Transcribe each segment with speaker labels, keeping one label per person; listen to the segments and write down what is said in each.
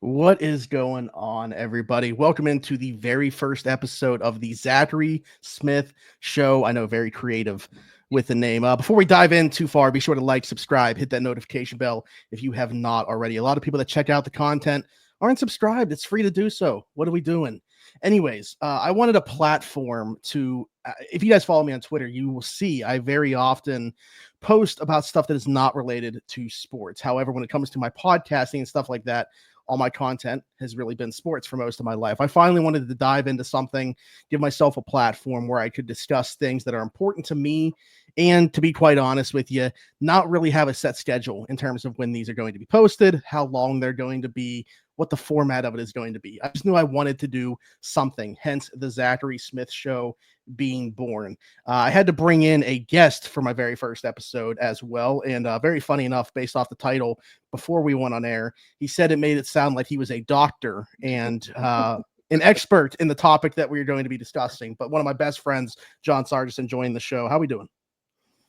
Speaker 1: What is going on, everybody? Welcome into the very first episode of the Zachary Smith Show. I know, very creative with the name. Before we dive in too far, be sure to like, subscribe, hit that notification bell if you have not already. A lot of people that check out the content aren't subscribed. It's free to do so. What are we doing? Anyways, I wanted a platform to, if you guys follow me on Twitter, you will see I very often post about stuff that is not related to sports. However, when it comes to my podcasting and stuff like that, all my content has really been sports for most of my life. I finally wanted to dive into something, give myself a platform where I could discuss things that are important to me. And to be quite honest with you, not really have a set schedule in terms of when these are going to be posted, how long they're going to be, what the format of it is going to be. I just knew I wanted to do something, hence the Zachary Smith Show being born. I had to bring in a guest for my very first episode as well. And very funny enough, based off the title, before we went on air, he said it made it sound like he was a doctor and an expert in the topic that we are going to be discussing. But one of my best friends, John Sargeson, joined the show. How we doing?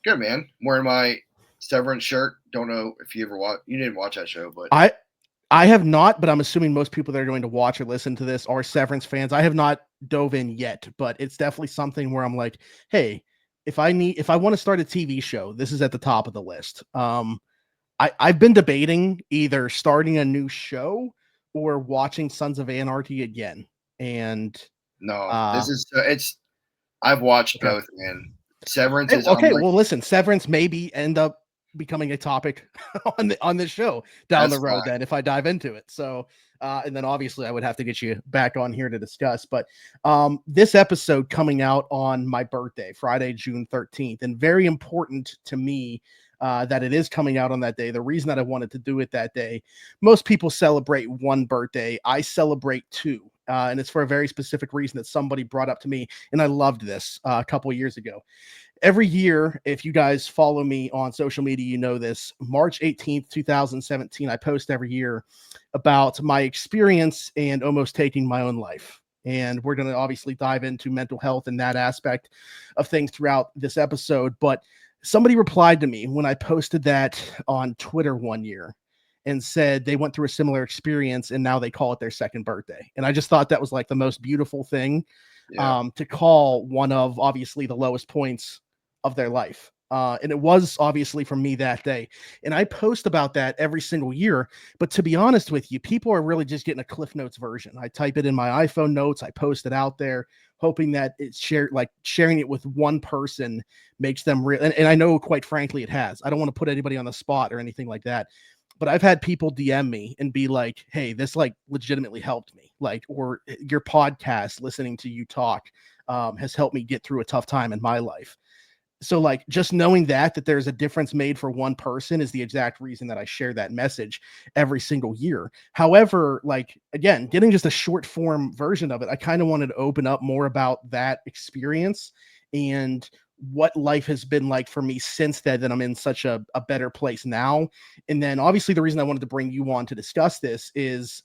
Speaker 2: Good, man. I'm wearing my Severance shirt. Don't know if you ever watched. You didn't watch that show, but
Speaker 1: I have not, but I'm assuming most people that are going to watch or listen to this are Severance fans. I have not dove in yet, but it's definitely something where I'm like, hey, if I want to start a TV show, this is at the top of the list. I've been debating either starting a new show or watching Sons of Anarchy again. And
Speaker 2: no, this is it's. I've watched both, man. Severance is
Speaker 1: okay. Well, listen, Severance maybe end up becoming a topic on this show down the road. Then if I dive into it, so and then obviously I would have to get you back on here to discuss. But this episode coming out on my birthday, Friday, June 13th, and very important to me. That it is coming out on that day. The reason that I wanted to do it that day, most people celebrate one birthday. I celebrate two. And it's for a very specific reason that somebody brought up to me. And I loved this a couple of years ago. Every year, if you guys follow me on social media, you know this, March 18th, 2017, I post every year about my experience and almost taking my own life. And we're going to obviously dive into mental health and that aspect of things throughout this episode. But somebody replied to me when I posted that on Twitter one year and said they went through a similar experience and now they call it their second birthday. And I just thought that was like the most beautiful thing to call one of obviously the lowest points of their life. And it was obviously for me that day. And I post about that every single year. But to be honest with you, people are really just getting a Cliff Notes version. I type it in my iPhone notes. I post it out there, hoping that it's sharing it with one person makes them real. And I know, quite frankly, it has. I don't want to put anybody on the spot or anything like that. But I've had people DM me and be like, hey, this like legitimately helped me. Like, or your podcast, listening to you talk has helped me get through a tough time in my life. So like just knowing that there's a difference made for one person is the exact reason that I share that message every single year. However, like, again, getting just a short form version of it, I kind of wanted to open up more about that experience and what life has been like for me since then, that I'm in such a better place now. And then obviously the reason I wanted to bring you on to discuss this is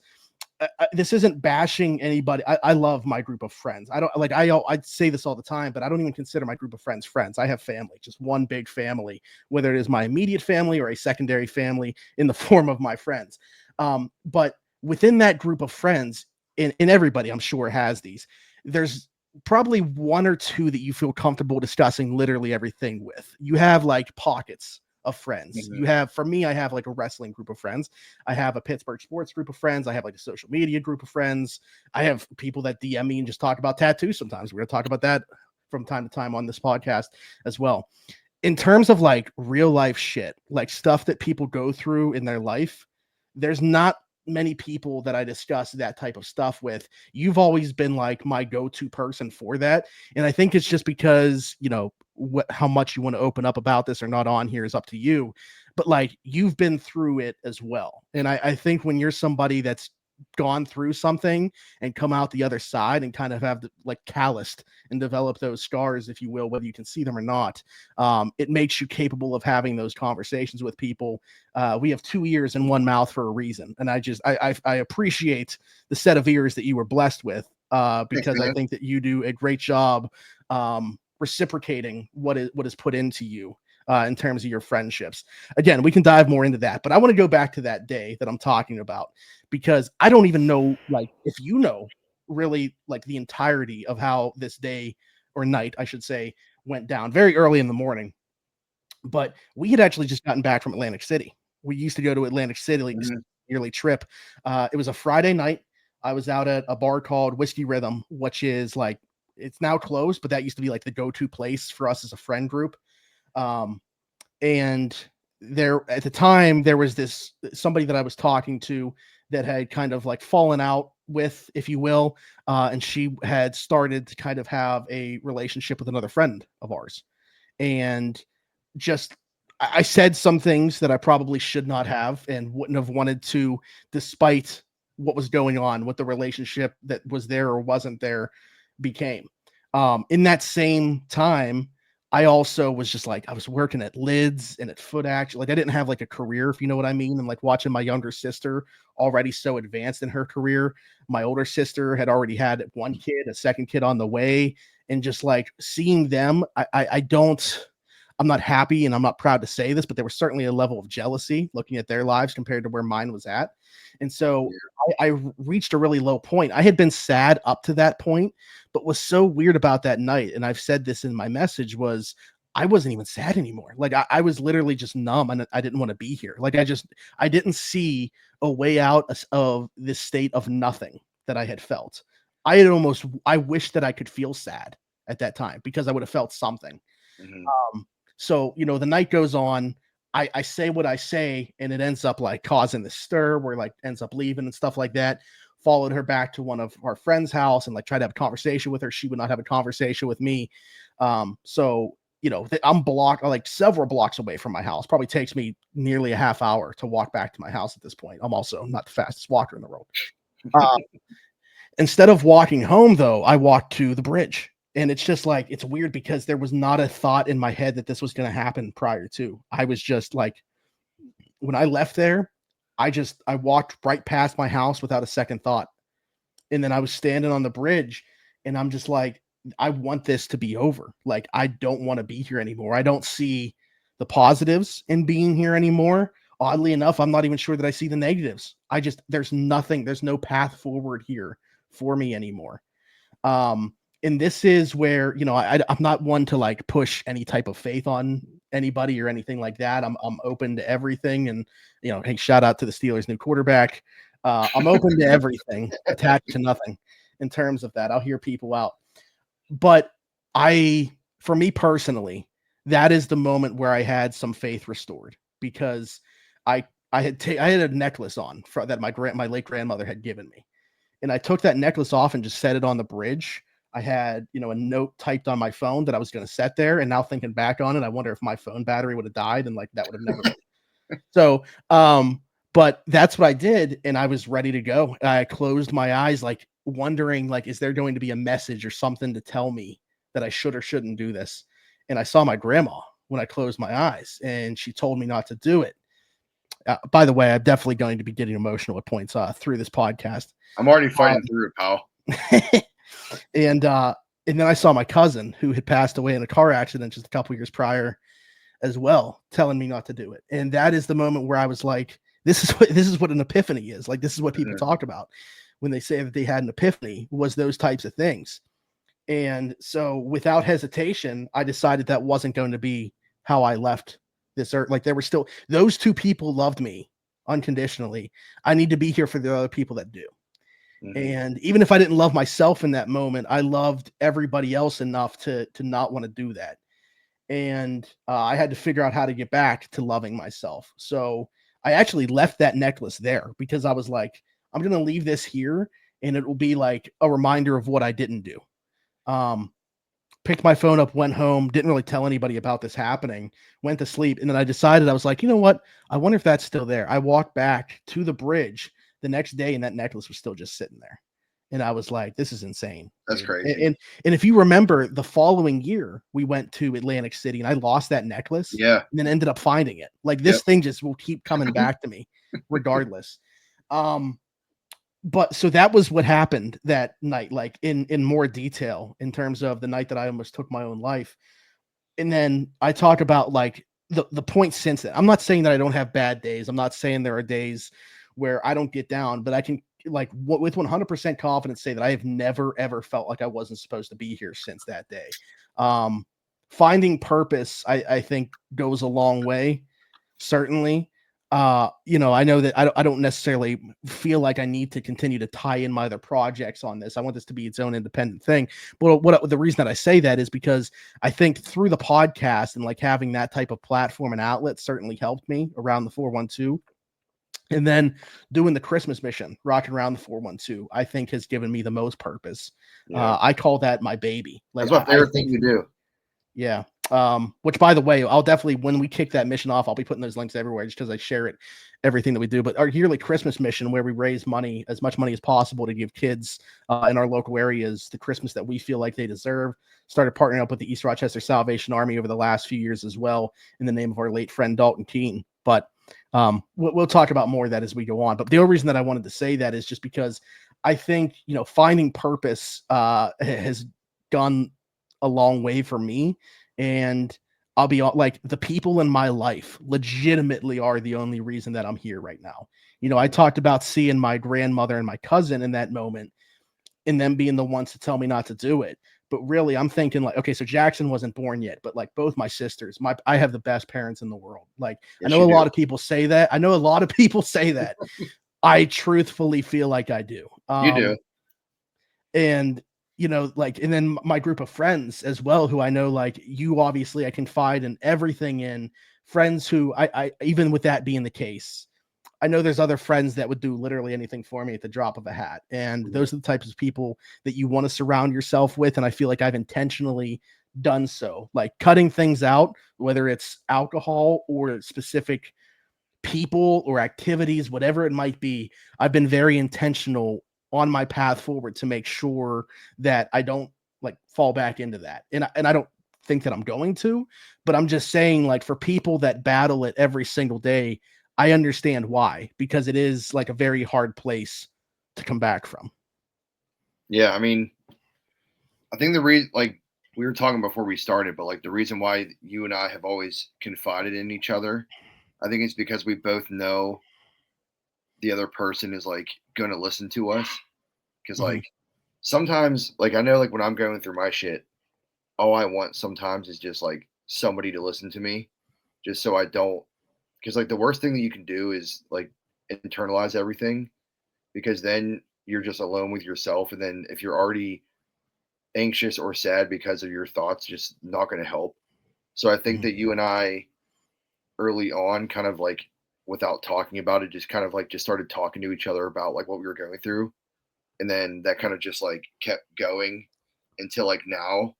Speaker 1: this isn't bashing anybody. I love my group of friends. I don't like, I'd say this all the time, but I don't even consider my group of friends. I have family, just one big family, whether it is my immediate family or a secondary family in the form of my friends. But within that group of friends, and everybody I'm sure has these, there's probably one or two that you feel comfortable discussing literally everything with. You have like pockets of friends. Mm-hmm. You have, for me, I have like a wrestling group of friends. I have a Pittsburgh sports group of friends. I have like a social media group of friends. I have people that DM me and just talk about tattoos sometimes. We're going to talk about that from time to time on this podcast as well. In terms of like real life shit, like stuff that people go through in their life, there's not many people that I discuss that type of stuff with. You've always been like my go-to person for that. And I think it's just because, you know, how much you want to open up about this or not on here is up to you. But like, you've been through it as well. And I think when you're somebody that's gone through something and come out the other side and kind of have like calloused and develop those scars, if you will, whether you can see them or not, it makes you capable of having those conversations with people. We have 2 ears and one mouth for a reason. And I appreciate the set of ears that you were blessed with, because I think that you do a great job reciprocating what is put into you. in terms of your friendships. Again, we can dive more into that, but I want to go back to that day that I'm talking about, because I don't even know, like, if you know really like the entirety of how this day, or night, I should say, went down very early in the morning. But we had actually just gotten back from Atlantic City. We used to go to Atlantic City like
Speaker 2: Mhm.
Speaker 1: yearly trip. It was a Friday night. I was out at a bar called Whiskey Rhythm, which is like, it's now closed, but that used to be like the go-to place for us as a friend group. Um, and there at the time there was this somebody that I was talking to that had kind of like fallen out with, if you will, and she had started to kind of have a relationship with another friend of ours, and just I said some things that I probably should not have and wouldn't have wanted to, despite what was going on, what the relationship that was there or wasn't there became. In that same time, I also was just like, I was working at Lids and at Foot Action. Like, I didn't have like a career, if you know what I mean. And like watching my younger sister already so advanced in her career. My older sister had already had one kid, a second kid on the way. And just like seeing them, I don't, I'm not happy and I'm not proud to say this, but there was certainly a level of jealousy looking at their lives compared to where mine was at. And so I reached a really low point. I had been sad up to that point, but was so weird about that night, and I've said this in my message, was I wasn't even sad anymore. Like I was literally just numb, and I didn't want to be here. Like I didn't see a way out of this state of nothing that I had felt. I wish that I could feel sad at that time, because I would have felt something.
Speaker 2: Mhm.
Speaker 1: So, the night goes on. I say what I say, and it ends up like causing the stir where like ends up leaving and stuff like that. Followed her back to one of our friends' house and like tried to have a conversation with her. She would not have a conversation with me. So, I'm blocked like several blocks away from my house. Probably takes me nearly a half hour to walk back to my house at this point. I'm also not the fastest walker in the world. Uh, Instead of walking home, though, I walked to the bridge. And it's just like, it's weird because there was not a thought in my head that this was going to happen prior to. I was just like, when I left there, I walked right past my house without a second thought. And then I was standing on the bridge, and I'm just like, I want this to be over. Like, I don't want to be here anymore. I don't see the positives in being here anymore. Oddly enough, I'm not even sure that I see the negatives. There's nothing, there's no path forward here for me anymore. And this is where, I'm not one to like push any type of faith on anybody or anything like that. I'm open to everything. And, hey, shout out to the Steelers' new quarterback. I'm open to everything, attached to nothing in terms of that. I'll hear people out. But for me personally, that is the moment where I had some faith restored, because I had a necklace on that my late grandmother had given me. And I took that necklace off and just set it on the bridge. I had, a note typed on my phone that I was going to set there. And now thinking back on it, I wonder if my phone battery would have died, and like that would have never been. So, but that's what I did. And I was ready to go. I closed my eyes, like wondering, like, is there going to be a message or something to tell me that I should or shouldn't do this? And I saw my grandma when I closed my eyes, and she told me not to do it. By the way, I'm definitely going to be getting emotional at points through this podcast.
Speaker 2: I'm already fighting through it, pal.
Speaker 1: And then I saw my cousin, who had passed away in a car accident just a couple years prior as well, telling me not to do it. And that is the moment where I was like, this is what an epiphany is. Like, this is what people talk about when they say that they had an epiphany, was those types of things. And so without hesitation, I decided that wasn't going to be how I left this earth. Like, there were still, those two people loved me unconditionally. I need to be here for the other people that do. And even if I didn't love myself in that moment, I loved everybody else enough to not want to do that. And I had to figure out how to get back to loving myself. So I actually left that necklace there, because I was like, I'm going to leave this here, and it will be like a reminder of what I didn't do. Picked my phone up, went home, didn't really tell anybody about this happening, went to sleep. And then I decided, I was like, you know what? I wonder if that's still there. I walked back to the bridge the next day, and that necklace was still just sitting there. And I was like, this is insane.
Speaker 2: That's crazy.
Speaker 1: And if you remember, the following year we went to Atlantic City, and I lost that necklace.
Speaker 2: Yeah.
Speaker 1: And then ended up finding it. Like, this thing just will keep coming back to me regardless. But so that was what happened that night, like in more detail, in terms of the night that I almost took my own life. And then I talk about like the point since then. I'm not saying that I don't have bad days. I'm not saying there are days where I don't get down, but I can like with 100% confidence say that I have never ever felt like I wasn't supposed to be here since that day. Finding purpose, I think, goes a long way. Certainly. I know that I don't necessarily feel like I need to continue to tie in my other projects on this. I want this to be its own independent thing. But the reason that I say that is because I think through the podcast and like having that type of platform and outlet certainly helped me around the 412. And then doing the Christmas mission, rocking around the 412, I think has given me the most purpose.
Speaker 2: Yeah.
Speaker 1: I call that my baby.
Speaker 2: Like, that's my favorite thing you do.
Speaker 1: Yeah. Which, by the way, I'll definitely, when we kick that mission off, I'll be putting those links everywhere just because I share it, everything that we do. But our yearly Christmas mission, where we raise money, as much money as possible, to give kids in our local areas the Christmas that we feel like they deserve. Started partnering up with the East Rochester Salvation Army over the last few years as well, in the name of our late friend Dalton Keene. But we'll talk about more of that as we go on. But the only reason that I wanted to say that is just because I think, finding purpose has gone a long way for me. And I'll be like, the people in my life legitimately are the only reason that I'm here right now. I talked about seeing my grandmother and my cousin in that moment and them being the ones to tell me not to do it. But really, I'm thinking like, okay, so Jackson wasn't born yet, but like both my sisters, I have the best parents in the world. Like,
Speaker 2: Yes,
Speaker 1: I know a lot of people say that. I truthfully feel like I do.
Speaker 2: You do.
Speaker 1: And and then my group of friends as well, who I know, like you, obviously I confide in everything in. Friends who I even with that being the case, I know there's other friends that would do literally anything for me at the drop of a hat. And those are the types of people that you want to surround yourself with. And I feel like I've intentionally done so, like cutting things out, whether it's alcohol or specific people or activities, whatever it might be. I've been very intentional on my path forward to make sure that I don't like fall back into that. And I don't think that I'm going to, but I'm just saying, like, for people that battle it every single day, I understand why, because it is like a very hard place to come back from.
Speaker 2: Yeah. I mean, I think the reason, like we were talking before we started, but like the reason why you and I have always confided in each other, I think it's because we both know the other person is like going to listen to us. Cause
Speaker 1: Mm-hmm.
Speaker 2: like sometimes, like I know, like when I'm going through my shit, all I want sometimes is just like somebody to listen to me, just so I don't. Because like the worst thing that you can do is like internalize everything, because then you're just alone with yourself, and then if you're already anxious or sad because of your thoughts, just not going to help. So I think
Speaker 1: Mm-hmm.
Speaker 2: that you and I early on, kind of like without talking about it, just kind of like just started talking to each other about like what we were going through, and then that kind of just like kept going until like now.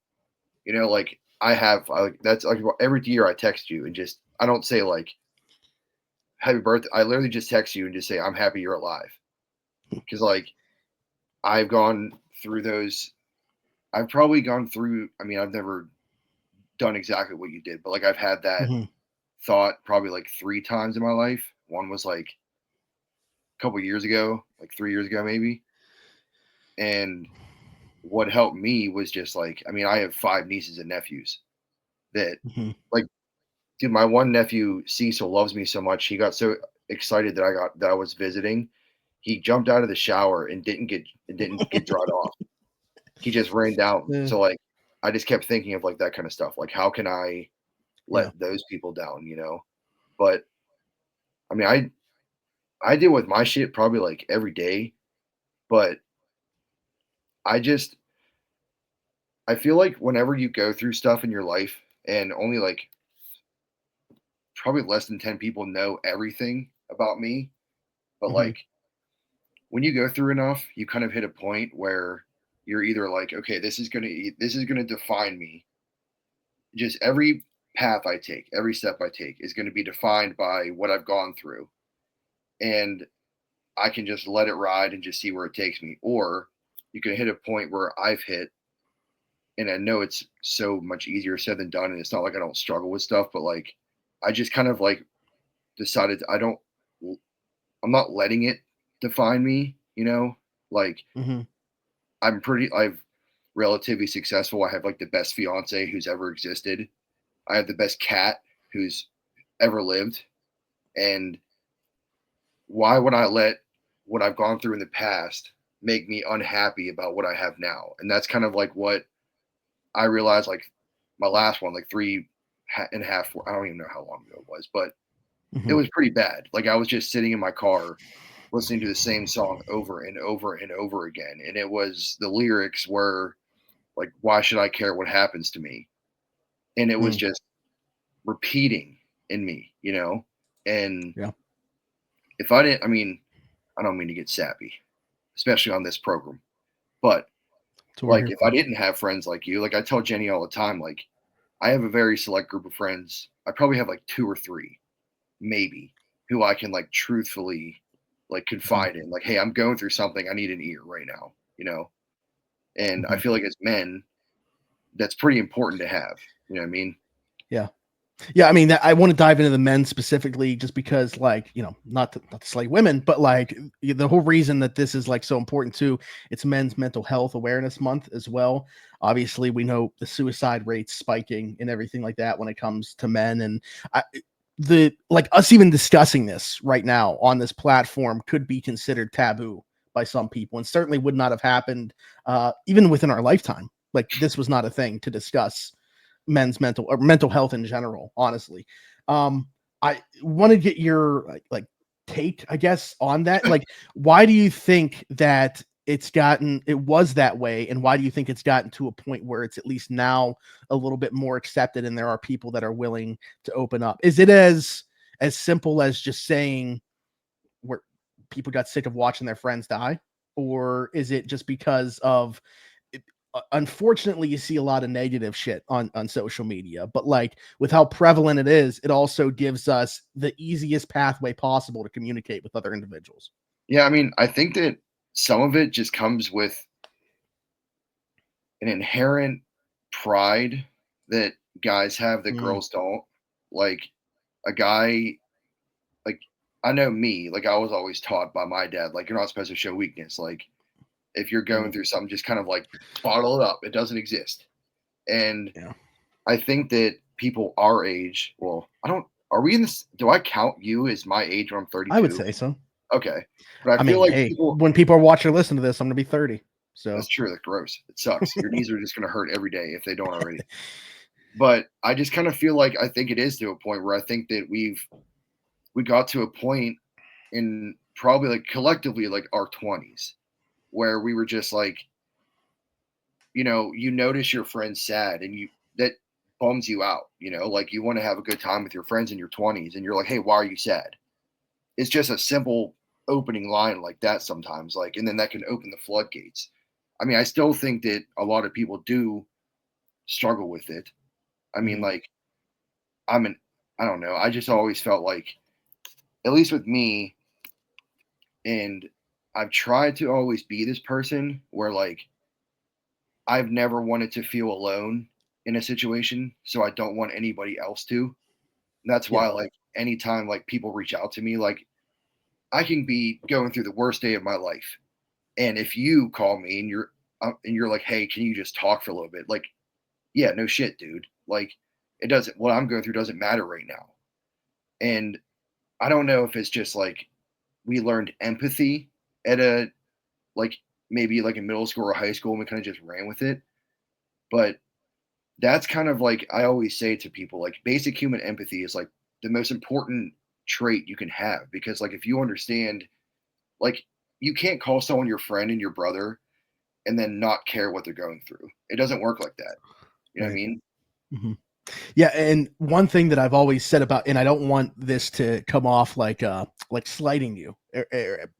Speaker 2: Like I like that's like every year I text you and just I don't say like happy birthday. I literally just text you and just say I'm happy you're alive, because like I've gone through those. I've probably gone through. I mean, I've never done exactly what you did, but like I've had that
Speaker 1: Mm-hmm.
Speaker 2: thought probably like 3 times in my life. One was like a couple years ago, like 3 years ago maybe. And what helped me was just like, I mean, I have 5 nieces and nephews that
Speaker 1: Mm-hmm.
Speaker 2: like, dude, my one nephew Cecil loves me so much. He got so excited that I was visiting. He jumped out of the shower and didn't get dried off. He just ran down.
Speaker 1: Yeah.
Speaker 2: So like, I just kept thinking of like that kind of stuff. Like, how can I
Speaker 1: Yeah.
Speaker 2: let those people down? But I mean, I deal with my shit probably like every day, but I just I feel like whenever you go through stuff in your life and only like probably less than 10 people know everything about me, but
Speaker 1: Mm-hmm.
Speaker 2: like when you go through enough, you kind of hit a point where you're either like, okay, this is going to define me. Just every path I take, every step I take is going to be defined by what I've gone through. And I can just let it ride and just see where it takes me. Or you can hit a point where I've hit, and I know it's so much easier said than done. And it's not like I don't struggle with stuff, but like I just kind of like decided I'm not letting it define me. Like
Speaker 1: Mm-hmm.
Speaker 2: I've relatively successful. I have like the best fiance who's ever existed. I have the best cat who's ever lived. And why would I let what I've gone through in the past make me unhappy about what I have now? And that's kind of like what I realized, like my last one, like 3.5, 4, I don't even know how long ago it was, but it was pretty bad. Like I was just sitting in my car listening to the same song over and over and over again. And it was, the lyrics were like, why should I care what happens to me? And it was just repeating in me, you know? And
Speaker 1: Yeah.
Speaker 2: if I didn't, I mean, I don't mean to get sappy, especially on this program, but like if I didn't have friends like you, like I tell Jenny all the time, like I have a very select group of friends. I probably have like 2 or 3, maybe, who I can like truthfully like confide in. Like, hey, I'm going through something. I need an ear right now, you know? And I feel like as men, that's pretty important to have. You know what I mean?
Speaker 1: Yeah. Yeah, I mean, I want to dive into the men specifically, just because, like, you know, not to slight women, but like the whole reason that this is like so important too. It's Men's Mental Health Awareness Month as well. Obviously, we know the suicide rates spiking and everything like that when it comes to men, and the like us even discussing this right now on this platform could be considered taboo by some people, and certainly would not have happened even within our lifetime. Like this was not a thing to discuss men's mental health in general, honestly. I want to get your like take, I guess, on that. Like, why do you think that it was that way, and why do you think it's gotten to a point where it's at least now a little bit more accepted and there are people that are willing to open up? Is it as simple as just saying where people got sick of watching their friends die, or is it just because of unfortunately you see a lot of negative shit on social media, but like with how prevalent it is, it also gives us the easiest pathway possible to communicate with other individuals?
Speaker 2: Yeah, I mean, I think that some of it just comes with an inherent pride that guys have that
Speaker 1: Mm,
Speaker 2: girls don't. Like a guy, like I know me, like I was always taught by my dad, like you're not supposed to show weakness. Like if you're going
Speaker 1: mm,
Speaker 2: through something, just kind of like bottle it up. It doesn't exist. And
Speaker 1: yeah,
Speaker 2: I think that people our age, well, I don't, are we in this? Do I count you as my age when I'm
Speaker 1: I would
Speaker 2: 32?
Speaker 1: say so.
Speaker 2: Okay. But
Speaker 1: I
Speaker 2: I feel
Speaker 1: mean,
Speaker 2: like
Speaker 1: hey,
Speaker 2: people,
Speaker 1: when people are watching or listening to this, I'm gonna be 30, so
Speaker 2: that's true. That's gross. It sucks. Your knees are just going to hurt every day if they don't already. But I just kind of feel like I think it is to a point where I think that we got to a point in probably like collectively like our 20s where we were just like, you know, you notice your friend's sad and you that bums you out, you know, like you want to have a good time with your friends in your 20s and you're like, hey, why are you sad? It's just a simple opening line like that sometimes, like, and then that can open the floodgates. I mean, I still think that a lot of people do struggle with it. I mean,
Speaker 1: mhm,
Speaker 2: like, I'm an, I don't know. I just always felt like, at least with me, and I've tried to always be this person where, like, I've never wanted to feel alone in a situation, so I don't want anybody else to. And that's
Speaker 1: yeah,
Speaker 2: why, like, anytime like people reach out to me, like, I can be going through the worst day of my life, and if you call me and you're like, hey, can you just talk for a little bit? Like, yeah, no shit, dude. Like, it doesn't. What I'm going through doesn't matter right now, and I don't know if it's just like we learned empathy at a like maybe like in middle school or high school and we kind of just ran with it. But that's kind of like I always say to people, like basic human empathy is like the most important trait you can have because like if you understand, like you can't call someone your friend and your brother and then not care what they're going through. It doesn't work like that. You know what I
Speaker 1: right.
Speaker 2: mean?
Speaker 1: Mhm. Yeah, and one thing that I've always said about, and I don't want this to come off like slighting you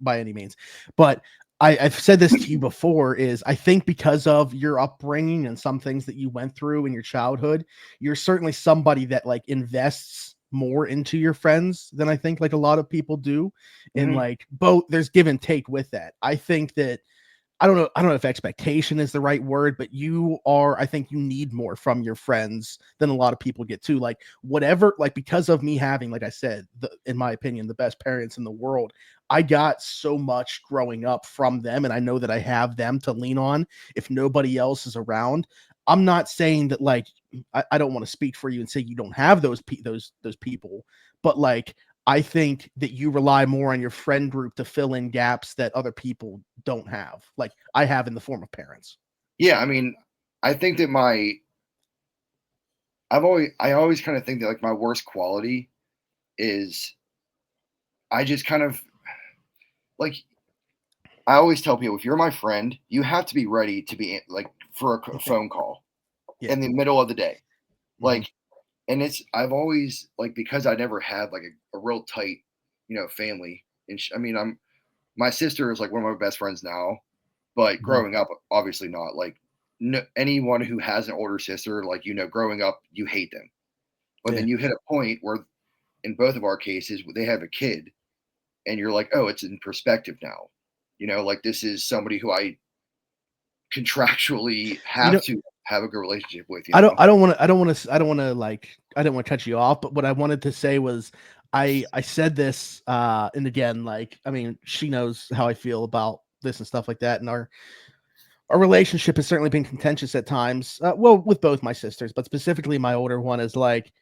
Speaker 1: by any means, but I've said this to you before, is I think because of your upbringing and some things that you went through in your childhood, you're certainly somebody that like invests more into your friends than I think like a lot of people do. And
Speaker 2: Hmm.
Speaker 1: like both, there's give and take with that. I think that I don't know if expectation is the right word, but I think you need more from your friends than a lot of people get too. Like whatever, like because of me having, like I said, in my opinion, the best parents in the world, I got so much growing up from them. And I know that I have them to lean on if nobody else is around. I'm not saying that like I don't want to speak for you and say you don't have those people, but like I think that you rely more on your friend group to fill in gaps that other people don't have, like I have in the form of parents.
Speaker 2: Yeah, I mean, I think that I always kind of think that like my worst quality is I just kind of like I always tell people if you're my friend, you have to be ready to be like for a phone call
Speaker 1: Yeah.
Speaker 2: in the middle of the day.
Speaker 1: Mhm.
Speaker 2: Like, and I've always like because I never had like a real tight, family. And I mean, my sister is like one of my best friends now, but
Speaker 1: Mhm.
Speaker 2: growing up, obviously not. Like, no, anyone who has an older sister, like growing up, you hate them, but
Speaker 1: Yeah.
Speaker 2: then you hit a point where, in both of our cases, they have a kid, and you're like, oh, it's in perspective now. Like this is somebody who I contractually
Speaker 1: You
Speaker 2: have
Speaker 1: know,
Speaker 2: to have a good relationship with.
Speaker 1: I don't want to cut you off, but what I wanted to say was I said this and again, like I mean, she knows how I feel about this and stuff like that, and our relationship has certainly been contentious at times. Well, with both my sisters, but specifically my older one is like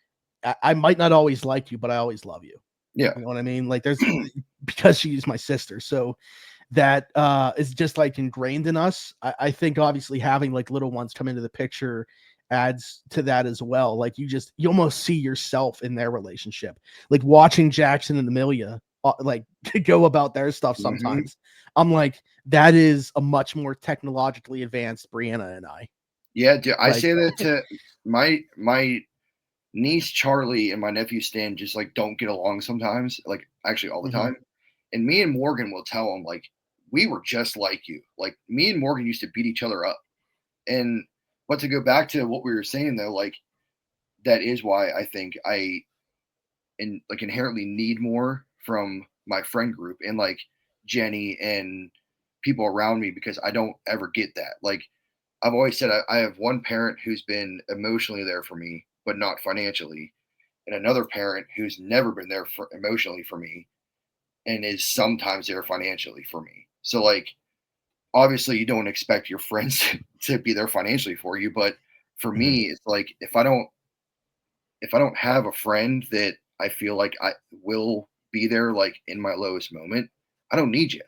Speaker 1: I might not always like you, but I always love you.
Speaker 2: Yeah.
Speaker 1: You know what I mean? Like there's because she's my sister. So that is just like ingrained in us. I think obviously having like little ones come into the picture adds to that as well. Like you almost see yourself in their relationship. Like watching Jackson and Amelia like go about their stuff
Speaker 2: Hmm.
Speaker 1: sometimes. I'm like, that is a much more technologically advanced Brianna and I.
Speaker 2: Yeah, dude, I
Speaker 1: Like,
Speaker 2: say that to my niece Charlie and my nephew Stan just like don't get along sometimes, like actually all the
Speaker 1: mhm,
Speaker 2: time. And me and Morgan will tell them like we were just like you. Like me and Morgan used to beat each other up. And but to go back to what we were saying though, like that is why I think I like inherently need more from my friend group and like Jenny and people around me because I don't ever get that. Like I've always said I have one parent who's been emotionally there for me, but not financially, and another parent who's never been there for emotionally for me and is sometimes there financially for me. So like obviously you don't expect your friends to be there financially for you, but for
Speaker 1: mhm,
Speaker 2: me it's like if I don't have a friend that I feel like I will be there like in my lowest moment, I don't need you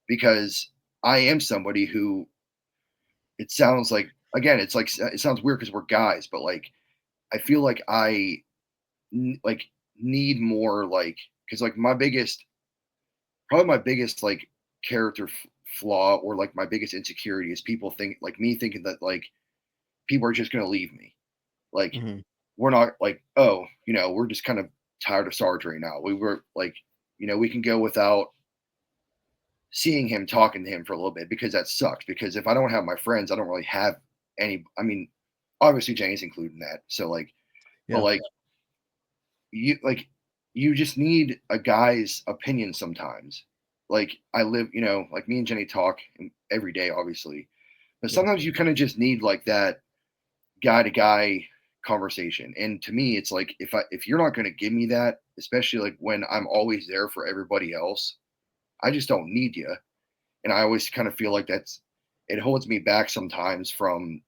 Speaker 2: because I am somebody who it sounds like again, it's like it sounds weird because we're guys, but like I feel like like need more like because like probably my biggest like character flaw or like my biggest insecurity is people think like me thinking that like people are just gonna leave me. Like
Speaker 1: mhm.
Speaker 2: we're not like oh we're just kind of tired of Sarge right now. We were like we can go without seeing him talking to him for a little bit because that sucks because if I don't have my friends I don't really have any. I mean obviously Jenny's included in that so like but
Speaker 1: Yeah.
Speaker 2: like you just need a guy's opinion sometimes. Like I live, like me and Jenny talk every day, obviously, but
Speaker 1: Yeah.
Speaker 2: sometimes you kind of just need like that guy to guy conversation. And to me, it's like if you're not going to give me that, especially like when I'm always there for everybody else, I just don't need you. And I always kind of feel like it holds me back sometimes from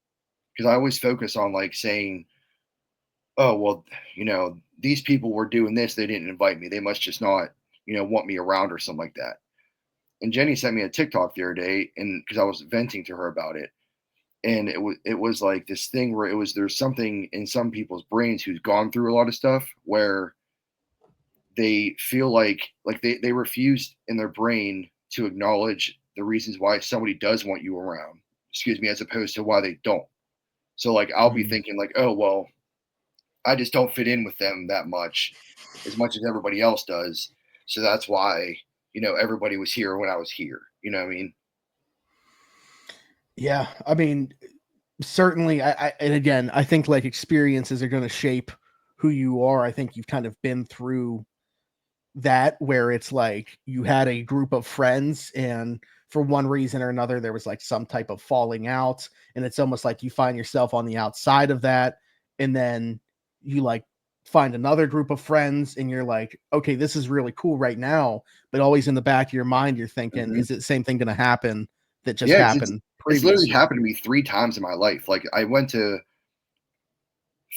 Speaker 2: because I always focus on like saying oh well these people were doing this they didn't invite me they must just not want me around or something like that. And Jenny sent me a TikTok the other day and because I was venting to her about it and it was like this thing where there's something in some people's brains who's gone through a lot of stuff where they feel like they refuse in their brain to acknowledge the reasons why somebody does want you around, excuse me, as opposed to why they don't. So like I'll be
Speaker 1: Mhm.
Speaker 2: thinking like oh well I just don't fit in with them that much, as much as everybody else does. So that's why, everybody was here when I was here. You know what I mean?
Speaker 1: Yeah. I mean, certainly and again, I think like experiences are going to shape who you are. I think you've kind of been through that where it's like you had a group of friends and for one reason or another there was like some type of falling out and it's almost like you find yourself on the outside of that and then you like find another group of friends and you're like okay this is really cool right now but always in the back of your mind you're thinking
Speaker 2: Hmm.
Speaker 1: is it the same thing going to happen that just
Speaker 2: Yeah, 'cause
Speaker 1: happened
Speaker 2: It's literally happened to me 3 times in my life. Like, I went to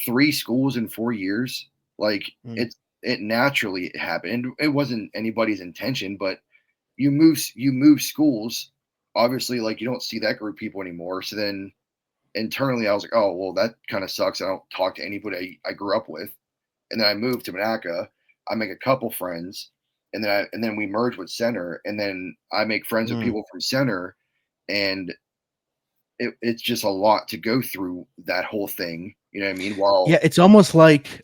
Speaker 2: 3 schools in 4 years. Like, it naturally happened. And it wasn't anybody's intention, but you move schools. Obviously, like, you don't see that group of people anymore. So then internally, I was like, oh, well, that kind of sucks. I don't talk to anybody I grew up with. And then I moved to Monaca. I make a couple friends, and then we merge with Center, and then I make friends with people from Center, and it's just a lot to go through that whole thing. You know what I mean?
Speaker 1: Yeah, it's almost like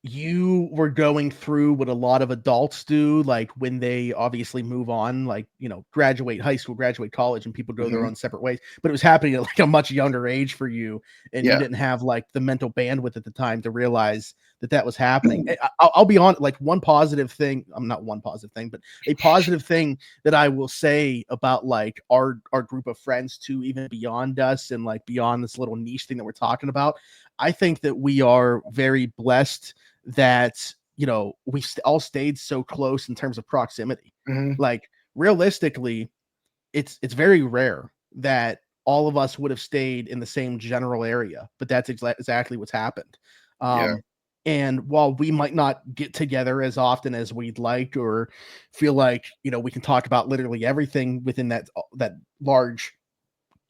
Speaker 1: you were going through what a lot of adults do, like when they obviously move on, like, graduate high school, graduate college, and people go their own separate ways. But it was happening at like a much younger age for you, and you didn't have like the mental bandwidth at the time to realize that was happening. I'll be on like one positive thing. I'm not one positive thing, but a positive thing that I will say about like our group of friends too, even beyond us and like beyond this little niche thing that we're talking about. I think that we are very blessed that we all stayed so close in terms of proximity. Like realistically, it's very rare that all of us would have stayed in the same general area, but that's exactly what's happened. And while we might not get together as often as we'd like, or feel like we can talk about literally everything within that large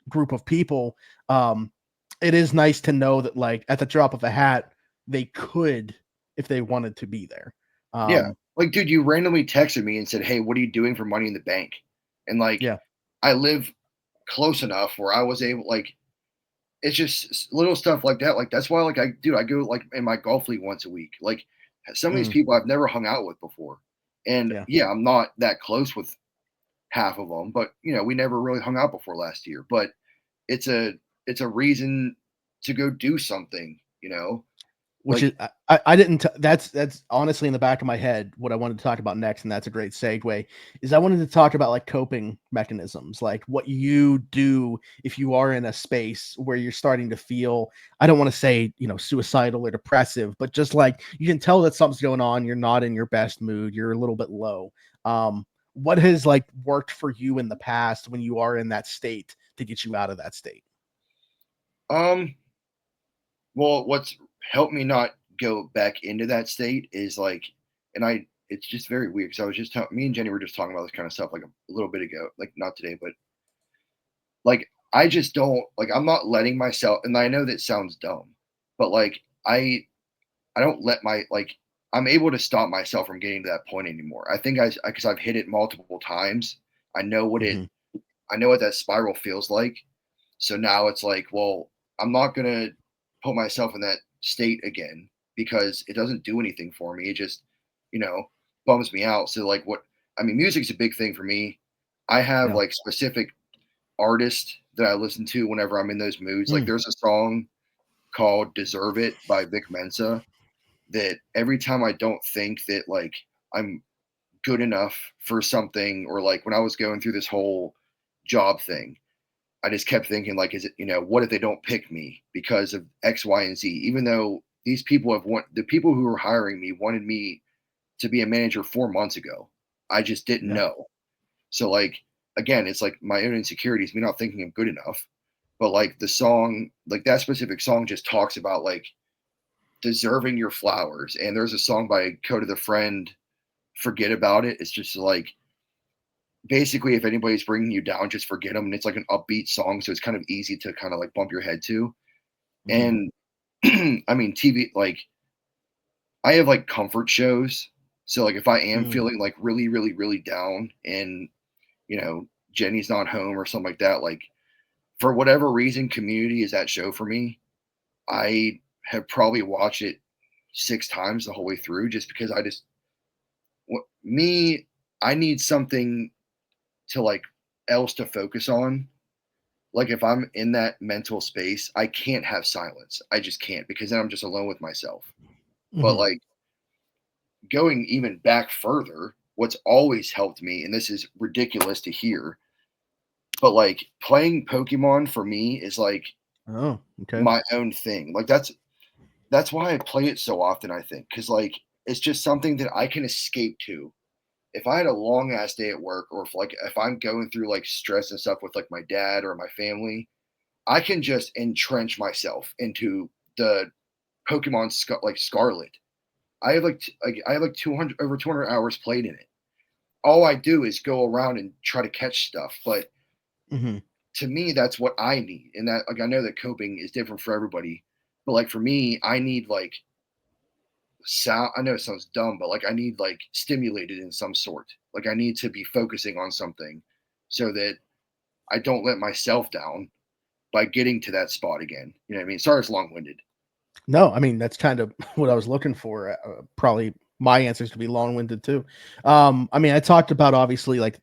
Speaker 1: group of people, it is nice to know that like at the drop of a hat they could, if they wanted to, be there.
Speaker 2: Like, dude, you randomly texted me and said, hey, what are you doing for Money in the Bank? And like, I live close enough where I was able, like, it's just little stuff like that. Like, that's why, like, I go like in my golf league once a week. Like, some of these people I've never hung out with before. And I'm not that close with half of them, but we never really hung out before last year. But it's a reason to go do something,
Speaker 1: Which
Speaker 2: like,
Speaker 1: is I didn't that's honestly in the back of my head what I wanted to talk about next, and that's a great segue. Is I wanted to talk about like coping mechanisms, like what you do if you are in a space where you're starting to feel, I don't want to say suicidal or depressive, but just like you can tell that something's going on, you're not in your best mood, you're a little bit low. What has like worked for you in the past when you are in that state to get you out of that state?
Speaker 2: Well, what's helped me not go back into that state is like, it's just very weird because I was just me and Jenny were just talking about this kind of stuff like a little bit ago, like not today, but like, I just don't like, I'm not letting myself, and I know that sounds dumb, but like, I don't let I'm able to stop myself from getting to that point anymore. I think because I've hit it multiple times. I know what I know what that spiral feels like. So now it's like, well, I'm not going to put myself in that state again because it doesn't do anything for me. It just, bums me out. So like music's a big thing for me. I have like specific artists that I listen to whenever I'm in those moods. Like there's a song called Deserve It by Vic Mensa that every time I don't think that like I'm good enough for something, or like when I was going through this whole job thing, I just kept thinking, like, is it, what if they don't pick me because of X, Y, and Z? Even though these people the people who were hiring me wanted me to be a manager 4 months ago. I just didn't know. So, like, again, it's like my own insecurities, me not thinking I'm good enough. But like the song, like that specific song just talks about like deserving your flowers. And there's a song by Coda the Friend, Forget About It. It's just like, basically, if anybody's bringing you down, just forget them. And it's like an upbeat song, so it's kind of easy to kind of like bump your head to. And I mean, TV, like, I have like comfort shows. So like if I am feeling like really, really, really down, and Jenny's not home or something like that, like for whatever reason, Community is that show for me. I have probably watched it 6 times the whole way through, just because I need something to like else to focus on. Like if I'm in that mental space, I can't have silence. I just can't, because then I'm just alone with myself. But like going even back further, what's always helped me, and this is ridiculous to hear, but like playing Pokemon for me is like my own thing. Like that's why I play it so often, I think, because like it's just something that I can escape to if I had a long ass day at work, or if I'm going through like stress and stuff with like my dad or my family, I can just entrench myself into the Pokemon like Scarlet. I have I have like 200 over 200 hours played in it. All I do is go around and try to catch stuff, but
Speaker 1: Mm-hmm.
Speaker 2: to me that's what I need. And that, like, I know that coping is different for everybody, but like for me, I need like sound. I know it sounds dumb, but like I need like stimulated in some sort. Like I need to be focusing on something so that I don't let myself down by getting to that spot again. You know what I mean? Sorry, it's long winded.
Speaker 1: No, I mean, that's kind of what I was looking for. Probably my answers to be long-winded too. I mean, I talked about obviously like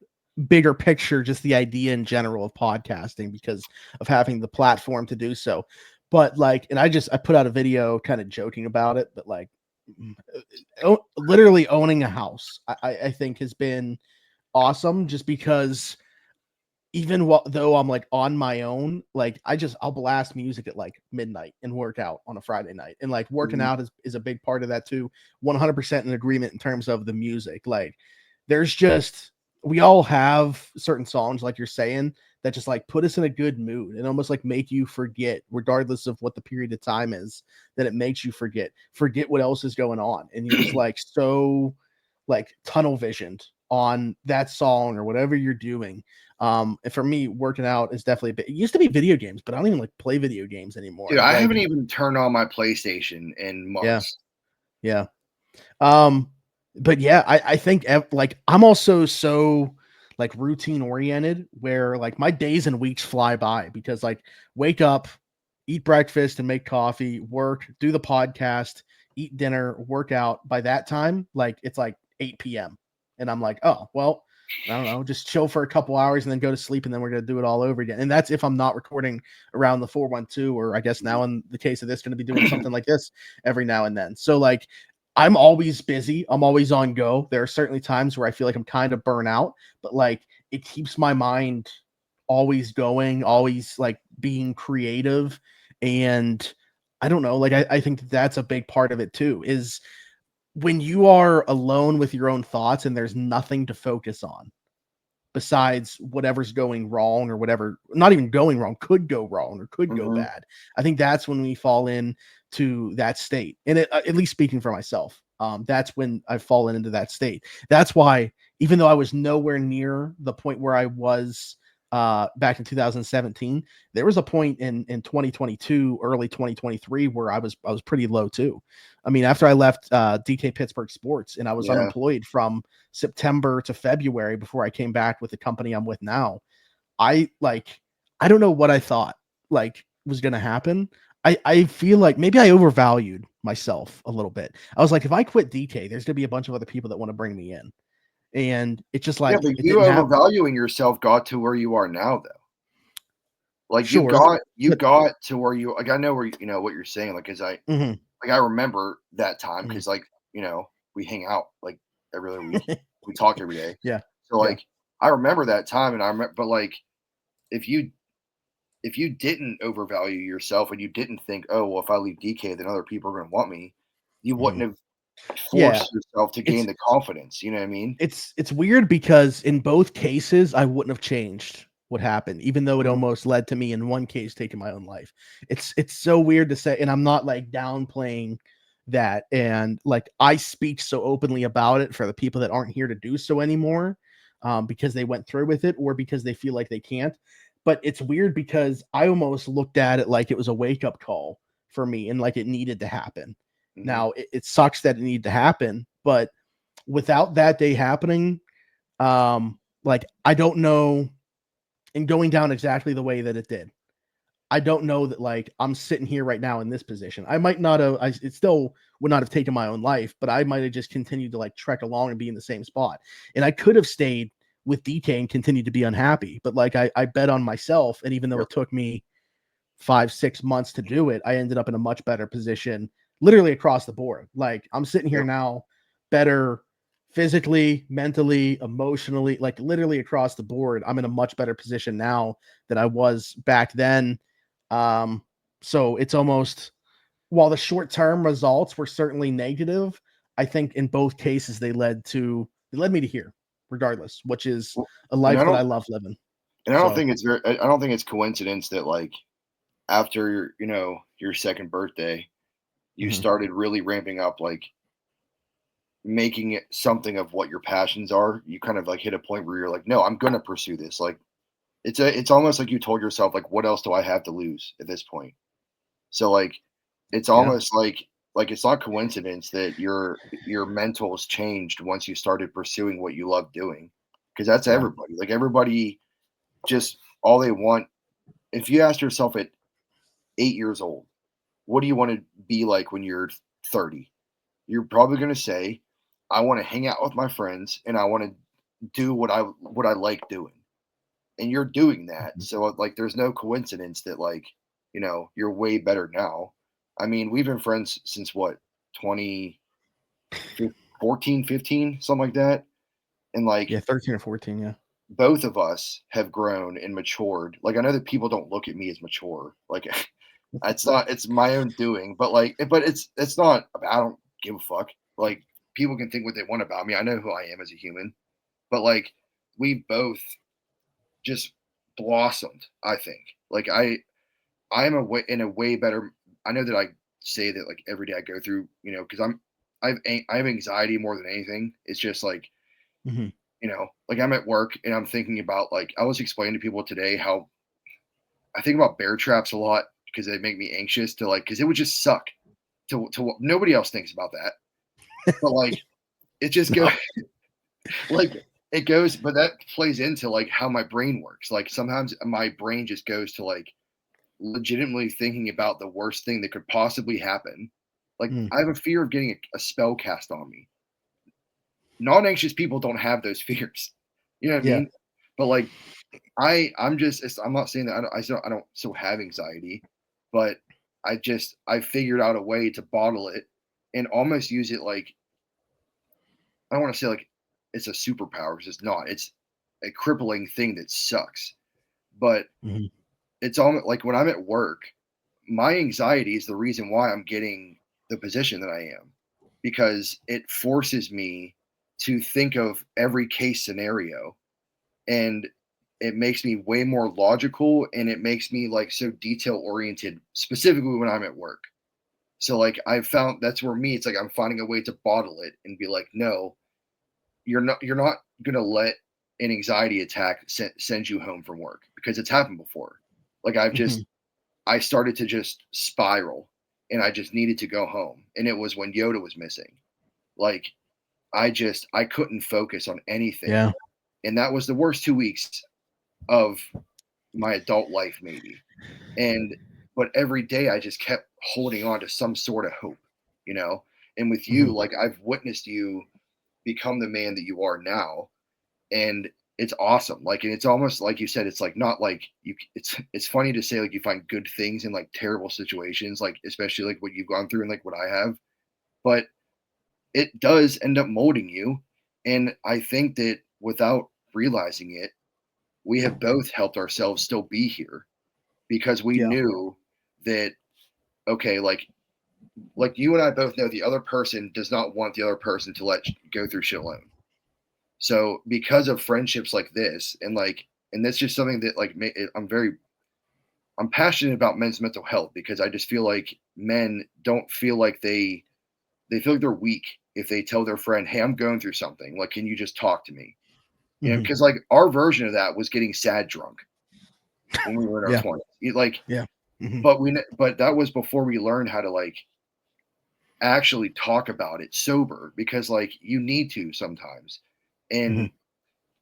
Speaker 1: bigger picture, just the idea in general of podcasting because of having the platform to do so. But like, and I put out a video kind of joking about it, but like literally owning a house, I think has been awesome just because even though I'm like on my own, like I'll blast music at like midnight and work out on a Friday night. And like working
Speaker 2: Mhm.
Speaker 1: out is a big part of that too. 100% in agreement in terms of the music. Like there's just, we all have certain songs, like you're saying, that just like put us in a good mood and almost like make you forget, regardless of what the period of time is, that it makes you forget what else is going on. And you're just like so like tunnel visioned on that song or whatever you're doing. And for me, working out is definitely a bit. It used to be video games, but I don't even like play video games
Speaker 2: Dude,
Speaker 1: anymore.
Speaker 2: I
Speaker 1: Like,
Speaker 2: haven't even turned on my PlayStation in
Speaker 1: yeah,
Speaker 2: months.
Speaker 1: yeah. Um, but yeah, I think like I'm also so like routine oriented where like my days and weeks fly by because like wake up, eat breakfast and make coffee, work, do the podcast, eat dinner, work out. By that time, like it's like 8 p.m. And I'm like, oh, well, I don't know, just chill for a couple hours and then go to sleep and then we're gonna do it all over again. And that's if I'm not recording around the 412, or I guess now in the case of this, gonna be doing something like this every now and then. So like I'm always busy. I'm always on go. There are certainly times where I feel like I'm kind of burnt out, but like it keeps my mind always going, always like being creative. And I don't know, like I think that's a big part of it too, is when you are alone with your own thoughts and there's nothing to focus on besides whatever's going wrong or whatever, not even going wrong, could go wrong or could go
Speaker 2: Mhm.
Speaker 1: bad. I think that's when we fall in to that state. And at least speaking for myself, that's when I've fallen into that state. That's why, even though I was nowhere near the point where I was back in 2017, there was a point in 2022, early 2023, where I was pretty low too. I mean, after I left DK Pittsburgh Sports and I was
Speaker 2: Yeah.
Speaker 1: unemployed from September to February before I came back with the company I'm with now. I like I don't know what I thought like was gonna happen. I feel like maybe I overvalued myself a little bit. I was like, if I quit DK, there's gonna be a bunch of other people that want to bring me in. And it just
Speaker 2: Yeah,
Speaker 1: like
Speaker 2: but
Speaker 1: it
Speaker 2: you
Speaker 1: didn't happen.
Speaker 2: overvaluing yourself got to where you are now, though. Like
Speaker 1: Sure.
Speaker 2: you
Speaker 1: But
Speaker 2: got to where like I know where you know what you're saying. Like, as
Speaker 1: mhm,
Speaker 2: I remember that time
Speaker 1: mhm.
Speaker 2: because like we hang out like every other week, we talk every day.
Speaker 1: Yeah.
Speaker 2: So
Speaker 1: Yeah.
Speaker 2: like I remember that time, and I remember, but like if you didn't overvalue yourself and you didn't think, oh well, if I leave DK, then other people are gonna want me, you
Speaker 1: Mhm.
Speaker 2: wouldn't have
Speaker 1: Yeah.
Speaker 2: forced yourself to gain
Speaker 1: It's
Speaker 2: the confidence. You know what I mean?
Speaker 1: it's weird because in both cases I wouldn't have changed what happened, even though it
Speaker 2: Mhm.
Speaker 1: almost led to me in one case taking my own life. It's so weird to say, and I'm not like downplaying that. And like I speak so openly about it for the people that aren't here to do so anymore, because they went through with it or because they feel like they can't. But it's weird because I almost looked at it like it was a wake up call for me and like it needed to happen.
Speaker 2: Mhm.
Speaker 1: Now it sucks that it needed to happen, but without that day happening, like I don't know, and going down exactly the way that it did, I don't know that like I'm sitting here right now in this position. I might not have, it still would not have taken my own life, but I might have just continued to like trek along and be in the same spot. And I could have stayed with DK and continued to be unhappy, but like I bet on myself. And even though
Speaker 2: Yep.
Speaker 1: it took me 5, 6 months to do it, I ended up in a much better position, literally across the board. Like I'm sitting here
Speaker 2: Yep.
Speaker 1: now, better physically, mentally, emotionally, like literally across the board. I'm in a much better position now than I was back then. Um, so it's almost, while the short term results were certainly negative, I think in both cases they led me to here. regardless, which is a
Speaker 2: And
Speaker 1: life that I love living.
Speaker 2: I don't
Speaker 1: So,
Speaker 2: think I don't think it's coincidence that like after your second birthday, you
Speaker 1: mhm.
Speaker 2: started really ramping up, like making it something of what your passions are. You kind of like hit a point where you're like, no, I'm gonna pursue this. Like it's almost like you told yourself, like, what else do I have to lose at this point? So like it's
Speaker 1: Yeah.
Speaker 2: almost like it's not coincidence that your mental has changed once you started pursuing what you love doing. Because that's
Speaker 1: Yeah.
Speaker 2: everybody. Like everybody just all they want. If you ask yourself at 8 years old, what do you want to be like when you're 30? You're probably going to say, I want to hang out with my friends and I want to do what I like doing. And you're doing that.
Speaker 1: Mhm.
Speaker 2: So like there's no coincidence that like, you're way better now. I mean, we've been friends since what, 20 14, 15, something like that. And like
Speaker 1: Yeah, 13 or 14, yeah.
Speaker 2: both of us have grown and matured. Like I know that people don't look at me as mature. Like it's my own doing, but like but it's not I don't give a fuck. Like people can think what they want about me. I know who I am as a human. But like we both just blossomed, I think. Like I'm in a way better. I know that I say that like every day I go through, because I have anxiety more than anything. It's just like,
Speaker 1: Mhm.
Speaker 2: like I'm at work and I'm thinking about like I was explaining to people today how I think about bear traps a lot because they make me anxious to like because it would just suck to nobody else thinks about that. But like it just goes
Speaker 1: No.
Speaker 2: like it goes, but that plays into like how my brain works. Like sometimes my brain just goes to like legitimately thinking about the worst thing that could possibly happen. Like
Speaker 1: Mm.
Speaker 2: I have a fear of getting a spell cast on me. Non-anxious people don't have those fears. You know what I
Speaker 1: Yeah.
Speaker 2: mean? But like I'm not saying that I don't still have anxiety, but I figured out a way to bottle it and almost use it like I don't want to say like it's a superpower because it's not. It's a crippling thing that sucks. But
Speaker 1: Mhm.
Speaker 2: it's almost like when I'm at work, my anxiety is the reason why I'm getting the position that I am because it forces me to think of every case scenario and it makes me way more logical and it makes me like so detail oriented specifically when I'm at work. So like I found that's where me it's like I'm finding a way to bottle it and be like no, you're not going to let an anxiety attack send you home from work because it's happened before. Like
Speaker 1: Mhm.
Speaker 2: I started to just spiral and I just needed to go home. And it was when Yoda was missing. Like I couldn't focus on anything.
Speaker 1: Yeah.
Speaker 2: And that was the worst 2 weeks of my adult life, maybe. And but every day I just kept holding on to some sort of hope, you know? And with you,
Speaker 1: Mhm.
Speaker 2: like I've witnessed you become the man that you are now and it's awesome. Like, and it's almost like you said, it's like not like you. It's funny to say like you find good things in like terrible situations, like especially like what you've gone through and like what I have, but it does end up molding you. And I think that without realizing it, we have both helped ourselves still be here because we
Speaker 1: Yeah.
Speaker 2: knew that okay, like you and I both know the other person does not want the other person to go through shit alone. So because of friendships like this, and that's just something that I'm passionate about men's mental health because I just feel like men don't feel like they feel like they're weak if they tell their friend, "Hey, I'm going through something. Like, can you just talk to me?"
Speaker 1: Mhm.
Speaker 2: Because like our version of that was getting sad drunk when we were in our
Speaker 1: Yeah.
Speaker 2: 20s.
Speaker 1: Yeah. Mhm.
Speaker 2: But that was before we learned how to like actually talk about it sober because like you need to sometimes.
Speaker 1: Mhm.
Speaker 2: And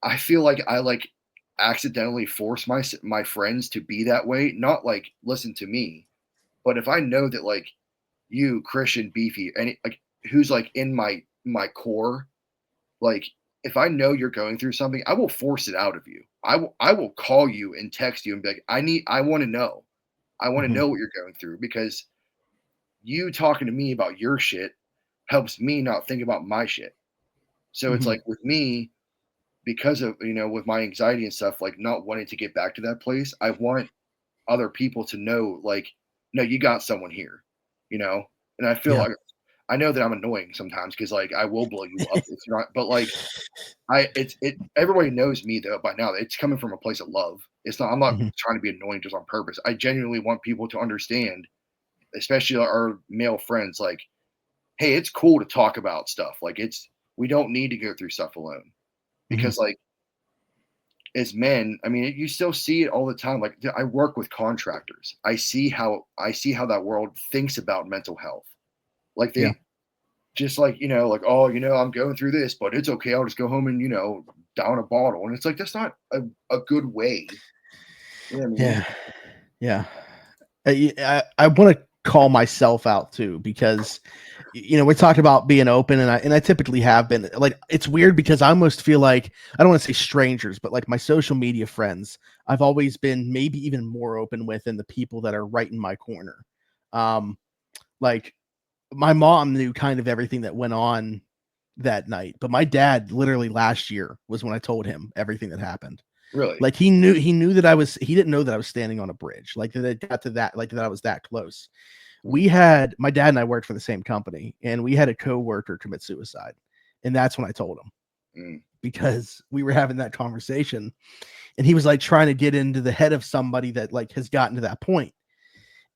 Speaker 2: I feel like I like accidentally force my friends to be that way, not like listen to me, but if I know that like you, Christian, Beefy, any like who's like in my core, like if I know you're going through something, I will force it out of you. I will call you and text you and be like, I want to know. I want to
Speaker 1: Mhm.
Speaker 2: know what you're going through because you talking to me about your shit helps me not think about my shit. So it's
Speaker 1: Mhm.
Speaker 2: like with me, because of with my anxiety and stuff like not wanting to get back to that place I want other people to know like no you got someone here you know and I feel
Speaker 1: Yeah.
Speaker 2: like I know that I'm annoying sometimes because like I will blow you up. It's not, but like everybody knows me though by now. It's coming from a place of love. It's not. I'm not
Speaker 1: Mhm.
Speaker 2: trying to be annoying just on purpose. I genuinely want people to understand, especially our male friends. Like, hey, it's cool to talk about stuff. Like, we don't need to go through stuff alone
Speaker 1: Mhm.
Speaker 2: because like as men, I mean, you still see it all the time. Like I work with contractors. I see how that world thinks about mental health. Like
Speaker 1: Yeah.
Speaker 2: they just like, like, oh, I'm going through this, but it's okay. I'll just go home and, down a bottle. And it's like that's not a good way. You know what I mean?
Speaker 1: Yeah. Yeah. I want to call myself out too because we talked about being open, and I typically have been. Like, it's weird because I almost feel like, I don't want to say strangers, but like my social media friends, I've always been maybe even more open with than the people that are right in my corner. Like, my mom knew kind of everything that went on that night, but my dad literally last year was when I told him everything that happened.
Speaker 2: Really?
Speaker 1: Like, he knew that he didn't know that I was standing on a bridge, like that it got to that, like that I was that close.
Speaker 2: Mm,
Speaker 1: My dad and I worked for the same company, and we had a coworker commit suicide. And that's when I told him,
Speaker 2: mm.
Speaker 1: because we were having that conversation, and he was like trying to get into the head of somebody that like has gotten to that point.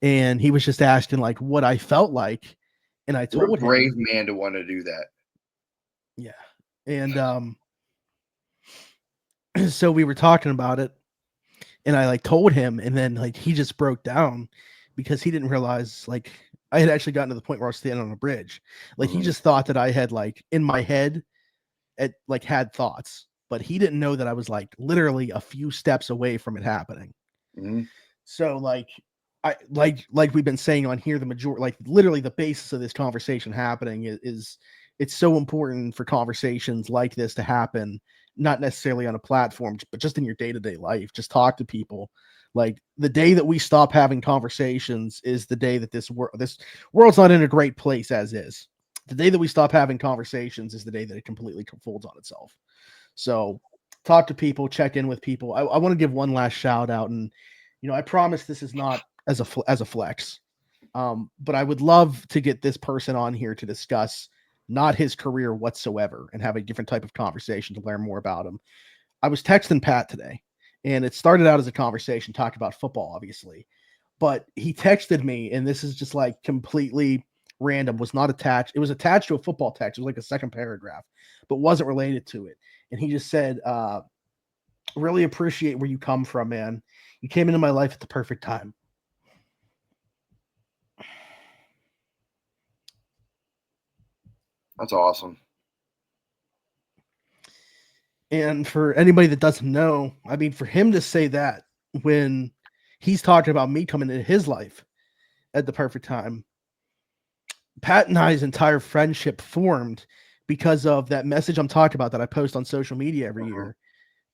Speaker 1: And he was just asking like what I felt like. And I
Speaker 2: What a
Speaker 1: told
Speaker 2: brave
Speaker 1: him,
Speaker 2: man to want to do that.
Speaker 1: yeah. And so we were talking about it, and I like told him, and then like he just broke down because he didn't realize like I had actually gotten to the point where I was standing on a bridge. Like, he
Speaker 2: Mhm,
Speaker 1: just thought that I had like in my head like had thoughts, but he didn't know that I was like literally a few steps away from it happening.
Speaker 2: mhm.
Speaker 1: So like I like we've been saying on here, the majority, like literally the basis of this conversation happening is it's so important for conversations like this to happen, not necessarily on a platform, but just in your day-to-day life. Just talk to people. Like, the day that we stop having conversations is the day that this world's not in a great place as is. The day that we stop having conversations is the day that it completely folds on itself. So talk to people, check in with people. I want to give one last shout out, and I promise this is not as a flex, but I would love to get this person on here to discuss not his career whatsoever and have a different type of conversation to learn more about him. I was texting Pat today, and it started out as a conversation talking about football, obviously, but he texted me, and this is just like completely random, was not attached. It was attached to a football text. It was like a second paragraph, but wasn't related to it. And he just said, really appreciate where you come from, man. You came into my life at the perfect time.
Speaker 2: That's awesome.
Speaker 1: And for anybody that doesn't know, I mean, for him to say that when he's talking about me coming into his life at the perfect time, Pat and I's entire friendship formed because of that message I'm talking about that I post on social media every
Speaker 2: Mhm.
Speaker 1: year.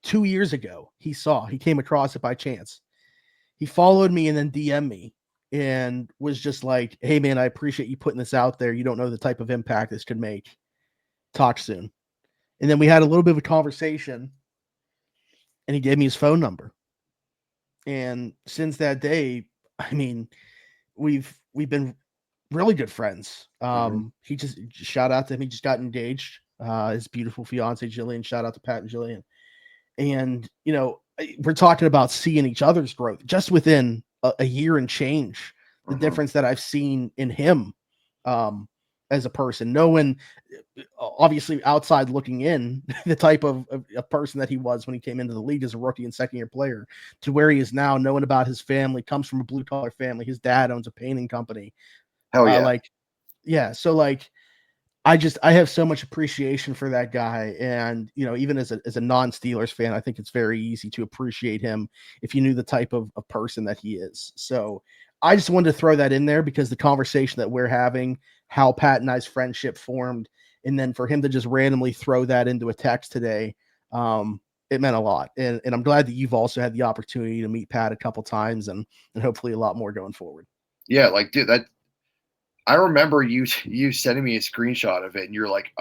Speaker 1: 2 years ago, he came across it by chance. He followed me and then DM'd me and was just like, "Hey man, I appreciate you putting this out there. You don't know the type of impact this could make. Talk soon." And then we had a little bit of a conversation, and he gave me his phone number. And since that day, I mean, we've been really good friends.
Speaker 2: Mhm.
Speaker 1: He just shout out to him. He just got engaged. His beautiful fiance Jillian. Shout out to Pat and Jillian. And we're talking about seeing each other's growth just within a year and change. The
Speaker 2: Mhm.
Speaker 1: difference that I've seen in him, um, as a person, knowing, obviously outside looking in, the type of a person that he was when he came into the league as a rookie and second year player to where he is now, knowing about his family, comes from a blue collar family. His dad owns a painting company.
Speaker 2: Hell yeah.
Speaker 1: Like, yeah, so like I have so much appreciation for that guy. And, even as a non-Steelers fan, I think it's very easy to appreciate him if you knew the type of person that he is. So I just wanted to throw that in there because the conversation that we're having, how Pat and I's friendship formed, and then for him to just randomly throw that into a text today, it meant a lot. And I'm glad that you've also had the opportunity to meet Pat a couple times, and hopefully a lot more going forward.
Speaker 2: Yeah, like dude, that I remember you sending me a screenshot of it and you're like,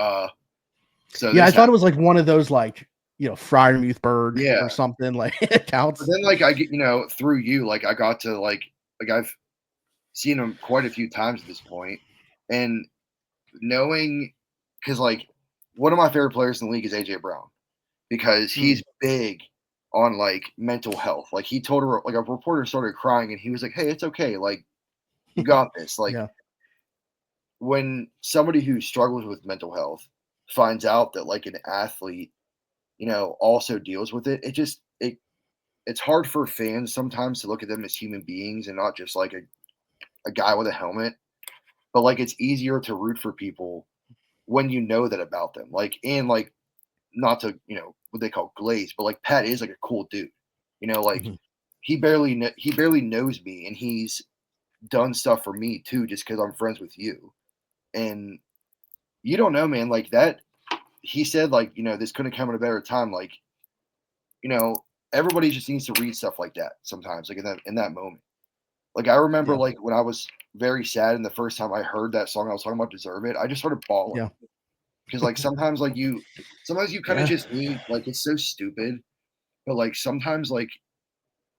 Speaker 2: so
Speaker 1: Yeah, I
Speaker 2: this
Speaker 1: thought
Speaker 2: happened.
Speaker 1: it was like one of those like, Fryermuthberg or
Speaker 2: Yeah.
Speaker 1: something like
Speaker 2: But
Speaker 1: accounts.
Speaker 2: then like I get, through you, like I got to like I've seen him quite a few times at this point. And knowing, because like one of my favorite players in the league is AJ Brown, because he's big on like mental health. Like he told her, like a reporter started crying and he was like, "Hey, it's okay. Like you got this." Like when somebody who struggles with mental health finds out that like an athlete, also deals with it, it's hard for fans sometimes to look at them as human beings and not just like a guy with a helmet. But like it's easier to root for people when you know that about them. Like, and like not to, what they call glaze, but like Pat is like a cool dude. Like he barely knows me, and he's done stuff for me too, just because I'm friends with you. And you don't know, man. Like that, he said, like this couldn't come at a better time. Like, everybody just needs to read stuff like that sometimes, like in that moment. Like I remember, like when I was very sad, and the first time I heard that song I was talking about, "Deserve It," I just started bawling. Because like sometimes you kind of just need, like, it's so stupid, but like sometimes like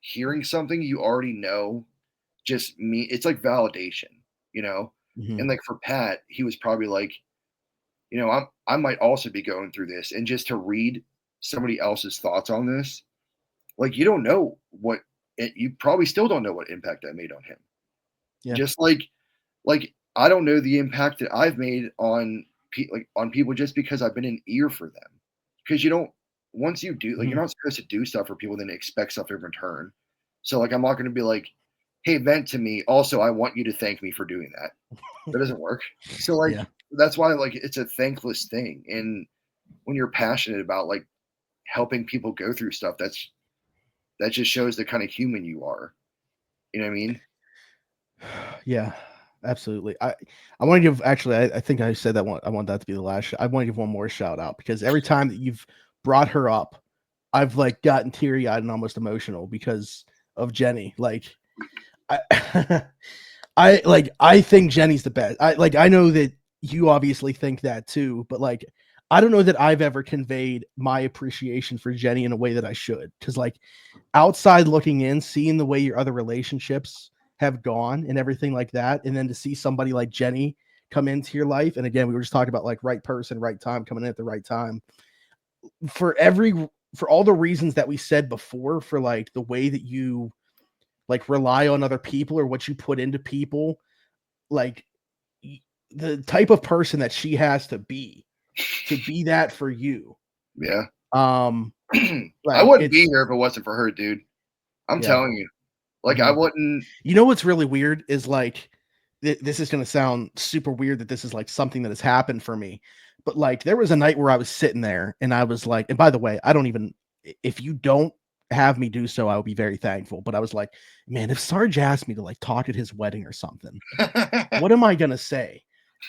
Speaker 2: hearing something you already know it's like validation, and like for Pat, he was probably like, I might also be going through this, and just to read somebody else's thoughts on this, like you don't know you probably still don't know what impact that made on him. Just like I don't know the impact that I've made on on people just because I've been an ear for them. Because you don't once you do, like, you're not supposed to do stuff for people and then expect stuff in return. So like I'm not going to be like, "Hey, vent to me. Also, I want you to thank me for doing that." That doesn't work. So like that's why like it's a thankless thing. And when you're passionate about like helping people go through stuff, that just shows the kind of human you are. You know what I mean?
Speaker 1: Yeah, absolutely. I want to give, actually, I think I said that one. I want that to be the last. I want to give one more shout out, because every time that you've brought her up, I've like gotten teary eyed and almost emotional because of Jenny. Like, I, I think Jenny's the best. I know that you obviously think that too, but like, I don't know that I've ever conveyed my appreciation for Jenny in a way that I should. Because like, outside looking in, seeing the way your other relationships have gone and everything like that, and then to see somebody like Jenny come into your life, and again, we were just talking about like right person, right time, coming in at the right time, for all the reasons that we said before, for like the way that you like rely on other people or what you put into people, like the type of person that she has to be that for you.
Speaker 2: Yeah.
Speaker 1: Like,
Speaker 2: I wouldn't be here if it wasn't for her, dude. I'm telling you. Like, I wouldn't.
Speaker 1: You know what's really weird is like, this is going to sound super weird that this is like something that has happened for me, but like there was a night where I was sitting there and I was like, and by the way, I don't even, if you don't have me do so, I will be very thankful. But I was like, man, if Sarge asked me to like talk at his wedding or something, what am I going to say?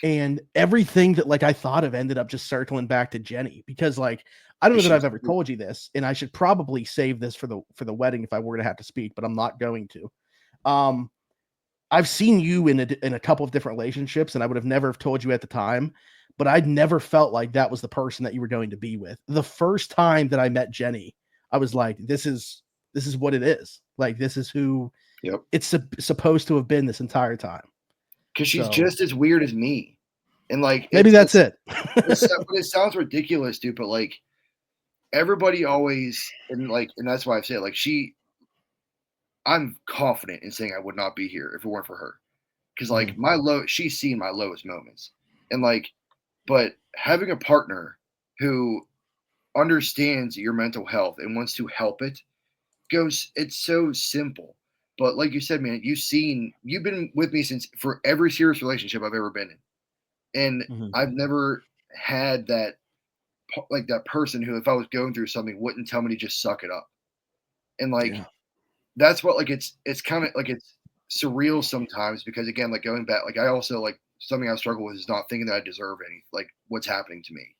Speaker 1: And everything that like I thought of ended up just circling back to Jenny, because like, I don't know that I've ever told you this, and I should probably save this for the wedding if I were to have to speak, but I'm not going to. I've seen you in a couple of different relationships, and I would have never have told you at the time, but I'd never felt like that was the person that you were going to be with. The first time that I met Jenny, I was like, this is what it is. Like, this is who it's supposed to have been this entire time.
Speaker 2: Because she's just as weird as me. And like,
Speaker 1: maybe that's it.
Speaker 2: It sounds ridiculous, dude, but like everybody always, and that's why I say it, like I'm confident in saying I would not be here if it weren't for her. Because like she's seen my lowest moments. And like, but having a partner who understands your mental health and wants to help it it's so simple. But like you said, man, you've been with me for every serious relationship I've ever been in. And I've never had that, like that person who, if I was going through something, wouldn't tell me to just suck it up. And like, that's what, like, it's kind of like, it's surreal sometimes, because again, like going back, like I also, like, something I struggle with is not thinking that I deserve like what's happening to me.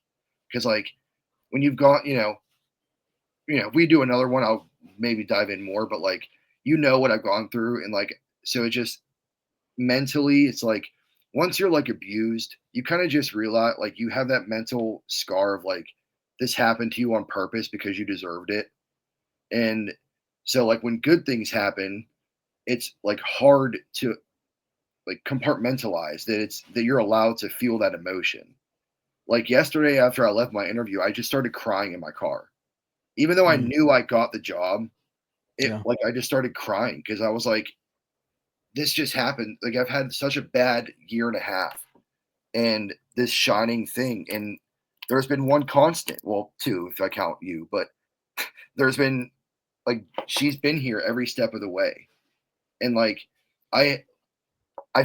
Speaker 2: Because like when you've gone, if we do another one, I'll maybe dive in more, but like, what I've gone through. And like, so it just mentally, it's like, once you're like abused, you kind of just realize, like, you have that mental scar of like, this happened to you on purpose because you deserved it. And so like when good things happen, it's like hard to like compartmentalize that you're allowed to feel that emotion. Like yesterday after I left my interview, I just started crying in my car. Even though I knew I got the job, I just started crying because I was like, this just happened. Like I've had such a bad year and a half and this shining thing. And there's been one constant, well, two if I count you, but there's been like she's been here every step of the way. And like I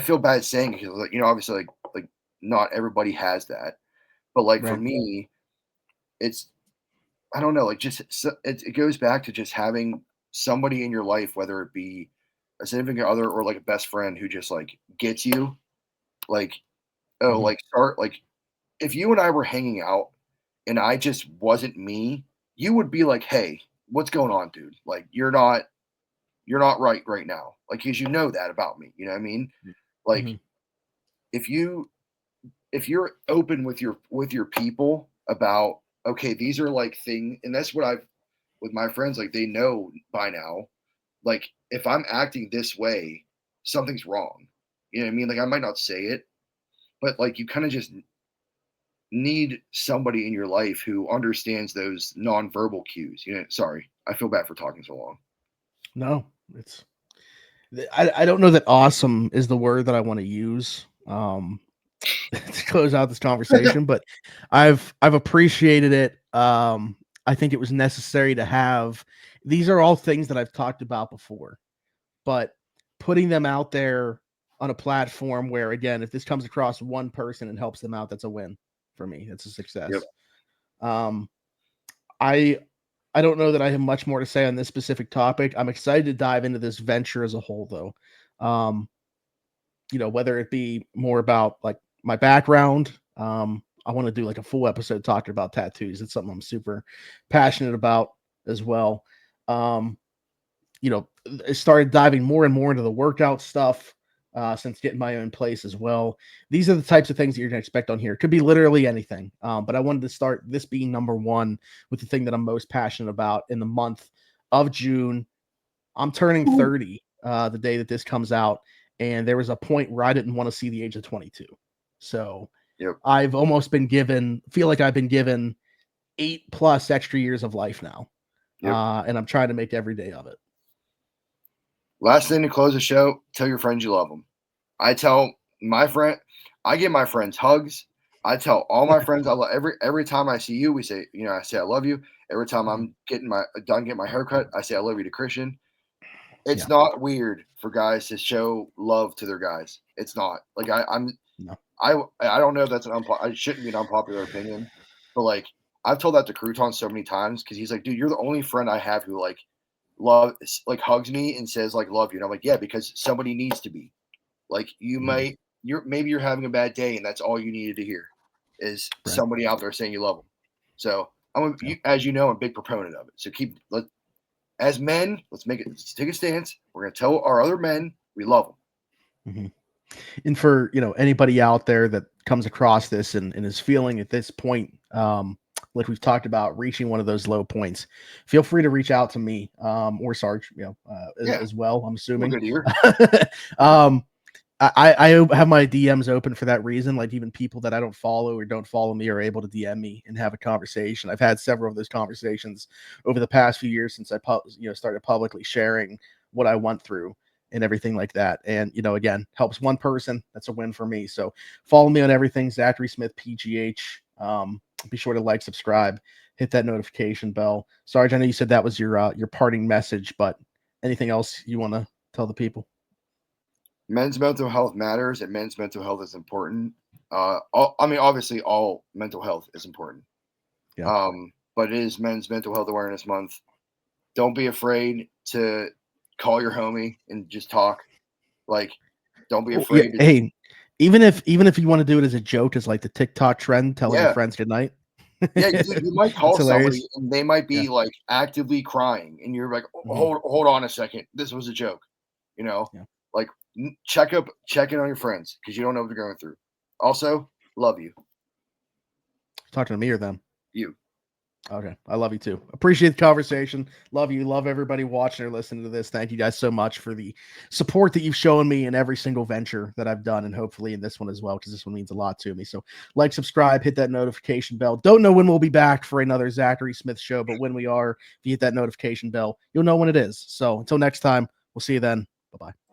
Speaker 2: feel bad saying it because obviously like not everybody has that. But like for me, it's I don't know, like just it goes back to just having somebody in your life, whether it be a significant other or like a best friend who just like gets you, like like start like if you and I were hanging out and I just wasn't me, you would be like, hey, what's going on, dude? Like you're not right now, like because you know that about me, you know what I mean? Like if you're open with your people about okay, these are like things, and that's what I've with my friends, like they know by now, like if I'm acting this way, something's wrong. You know what I mean? Like I might not say it, but like you kind of just need somebody in your life who understands those nonverbal cues. Sorry, I feel bad for talking so long.
Speaker 1: No, it's I don't know that awesome is the word that I want to use to close out this conversation, but I've appreciated it. I think it was necessary to have. These are all things that I've talked about before, but putting them out there on a platform where, again, if this comes across one person and helps them out, that's a win for me. That's a success.
Speaker 2: Yep.
Speaker 1: I don't know that I have much more to say on this specific topic. I'm excited to dive into this venture as a whole, though. Whether it be more about like my background. I want to do like a full episode talking about tattoos. It's something I'm super passionate about as well. I started diving more and more into the workout stuff since getting my own place as well. These are the types of things that you're going to expect on here. It could be literally anything. But I wanted to start this being number one with the thing that I'm most passionate about in the month of June. I'm turning 30 the day that this comes out. And there was a point where I didn't want to see the age of 22. So I've almost feel like I've been given 8+ extra years of life now. And I'm trying to make every day of it.
Speaker 2: Last thing to close the show, tell your friends you love them. I give my friends hugs. I tell all my friends I love every time I see you, we say, I say I love you. Every time I'm getting my haircut, I say I love you to Christian. It's not weird for guys to show love to their guys. It's not. Like I don't know if that's it shouldn't be an unpopular opinion, but like I've told that to Crouton so many times because he's like, dude, you're the only friend I have who like hugs me and says like love you. And I'm like, yeah, because somebody needs to be. Like maybe you're having a bad day and that's all you needed to hear is somebody out there saying you love them. So as you know, I'm a big proponent of it. So as men, let's take a stance. We're going to tell our other men we love them.
Speaker 1: And for, anybody out there that comes across this and is feeling at this point, like we've talked about, reaching one of those low points, feel free to reach out to me or Sarge, as well. I'm assuming. I have my DMs open for that reason. Like even people that I don't follow or don't follow me are able to DM me and have a conversation. I've had several of those conversations over the past few years since I started publicly sharing what I went through and everything like that. And, again, helps one person. That's a win for me. So follow me on everything. Zachary Smith, PGH. Be sure to like, subscribe, hit that notification bell. Sarge, I know you said that was your parting message, but anything else you want to tell the people?
Speaker 2: Men's mental health matters, and men's mental health is important. Obviously, all mental health is important.
Speaker 1: Yeah.
Speaker 2: But it is Men's Mental Health Awareness Month. Don't be afraid to call your homie and just talk. Like, don't be afraid.
Speaker 1: Hey, even if you want to do it as a joke, as like the TikTok trend, telling your friends good night.
Speaker 2: Yeah, you might call somebody and they might be like actively crying, and you're like, hold on a second, this was a joke. Like check in on your friends because you don't know what they're going through. Also, love you.
Speaker 1: Talking to me or them?
Speaker 2: You.
Speaker 1: Okay. I love you too. Appreciate the conversation. Love you. Love everybody watching or listening to this. Thank you guys so much for the support that you've shown me in every single venture that I've done, and hopefully in this one as well, because this one means a lot to me. So like, subscribe, hit that notification bell. Don't know when we'll be back for another Zachary Smith show, but when we are, if you hit that notification bell, you'll know when it is. So until next time, we'll see you then. Bye-bye.